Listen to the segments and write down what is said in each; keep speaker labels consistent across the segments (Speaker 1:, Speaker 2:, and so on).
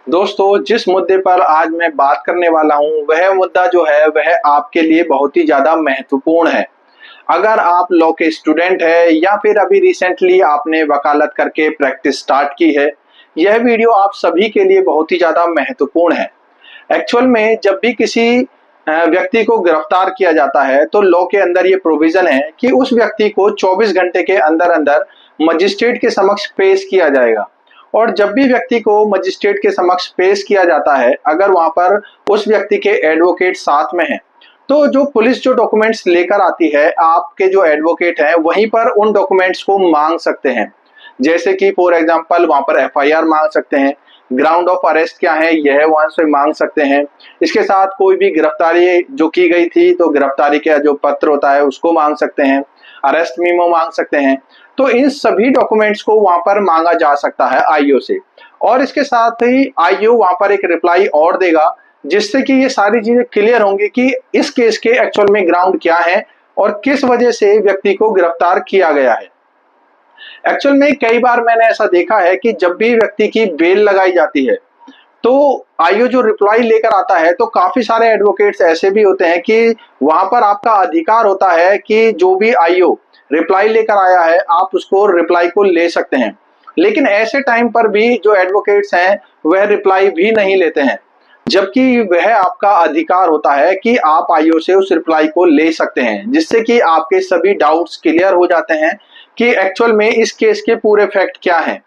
Speaker 1: दोस्तों, जिस मुद्दे पर आज मैं बात करने वाला हूं, वह मुद्दा जो है वह आपके लिए बहुत ही ज़्यादा महत्वपूर्ण है। अगर आप लॉ के स्टूडेंट हैं या फिर अभी रिसेंटली आपने वकालत करके प्रैक्टिस स्टार्ट की है, यह वीडियो आप सभी के लिए बहुत ही ज़्यादा महत्वपूर्ण है। एक्चुअल में जब भी किसी व्यक्ति को गिरफ्तार किया जाता है तो लॉ के अंदर ये प्रोविज़न है कि उस व्यक्ति को 24 घंटे के अंदर-अंदर मजिस्ट्रेट के समक्ष पेश किया जाएगा। और जब भी व्यक्ति को मजिस्ट्रेट के समक्ष पेश किया जाता है, अगर वहाँ पर उस व्यक्ति के एडवोकेट साथ में हैं, तो जो पुलिस जो डॉक्यूमेंट्स लेकर आती है, आपके जो एडवोकेट हैं वहीं पर उन डॉक्यूमेंट्स को मांग सकते हैं। जैसे कि फॉर एग्जांपल वहाँ पर एफआईआर मांग सकते हैं, ग्राउंड ऑफ अरेस्ट क्या है यह वहाँ से मांग सकते हैं। इसके साथ कोई भी गिरफ्तारी जो की गई थी तो गिरफ्तारी का जो पत्र होता है उसको मांग सकते हैं, अरेस्ट मेमो मांग सकते हैं। तो इन सभी डॉक्यूमेंट्स को वहां पर मांगा जा सकता है आईओ से। और इसके साथ ही आईओ वहां पर एक रिप्लाई और देगा, जिससे कि ये सारी चीजें क्लियर होंगी कि इस केस के एक्चुअल में ग्राउंड क्या है और किस वजह से व्यक्ति को गिरफ्तार किया गया है। एक्चुअल में कई बार मैंने ऐसा देखा है कि जब भी व्यक्ति की बेल लगाई जाती है तो आईओ जो रिप्लाई लेकर आता है, तो काफी सारे एडवोकेट्स ऐसे भी होते हैं कि वहां पर आपका अधिकार होता है कि जो भी आईओ रिप्लाई लेकर आया है आप उसको रिप्लाई को ले सकते हैं। लेकिन ऐसे टाइम पर भी जो एडवोकेट्स हैं वह रिप्लाई भी नहीं लेते हैं, जबकि वह आपका अधिकार होता है कि आप आईओ से उस रिप्लाई को ले सकते हैं, जिससे कि आपके सभी डाउट्स क्लियर हो जाते हैं कि एक्चुअल में इस केस के पूरे फैक्ट क्या हैं।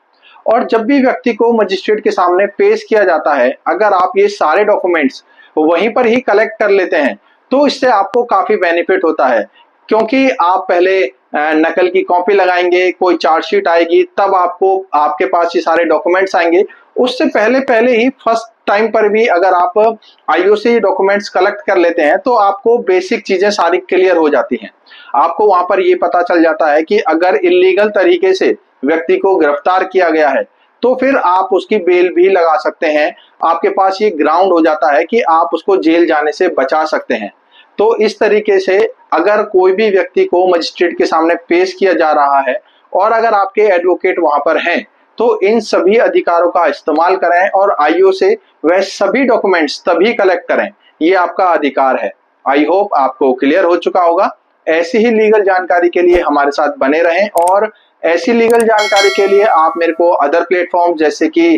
Speaker 1: और जब भी व्यक्ति को मजिस्ट्रेट के सामने पेश किया जाता है, अगर आप ये सारे डॉक्यूमेंट्स वहीं पर ही कलेक्ट कर लेते हैं तो इससे आपको काफी बेनिफिट होता है, क्योंकि आप पहले नकल की कॉपी लगाएंगे, कोई चार्जशीट आएगी, तब आपको आपके पास ये सारे डॉक्यूमेंट्स आएंगे। उससे पहले ही फर्स्ट टाइम पर भी अगर आप आईओ से डॉक्यूमेंट्स कलेक्ट कर लेते हैं तो आपको बेसिक चीजें सारी क्लियर हो जाती हैं। आपको वहां पर ये पता चल जाता है कि अगर इलीगल तरीके से व्यक्ति को गिरफ्तार किया गया है तो फिर आप उसकी बेल भी लगा सकते हैं। आपके पास ये ग्राउंड हो जाता है कि आप उसको जेल जाने से बचा सकते हैं। तो इस तरीके से अगर कोई भी व्यक्ति को मजिस्ट्रेट के सामने पेश किया जा रहा है और अगर आपके एडवोकेट वहां पर हैं, तो इन सभी अधिकारों का इस्तेमाल करें और आईओ से वह सभी डॉक्यूमेंट्स तभी कलेक्ट करें, ये आपका अधिकार है। आई होप आपको क्लियर हो चुका होगा। ऐसी ही लीगल जानकारी के लिए हमारे साथ बने रहें, और ऐसी लीगल जानकारी के लिए आप मेरे को अदर प्लेटफॉर्म जैसे कि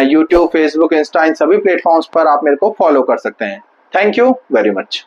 Speaker 1: यूट्यूब, फेसबुक, इंस्टा, इन सभी प्लेटफॉर्म्स पर आप मेरे को फॉलो कर सकते हैं। Thank you very much.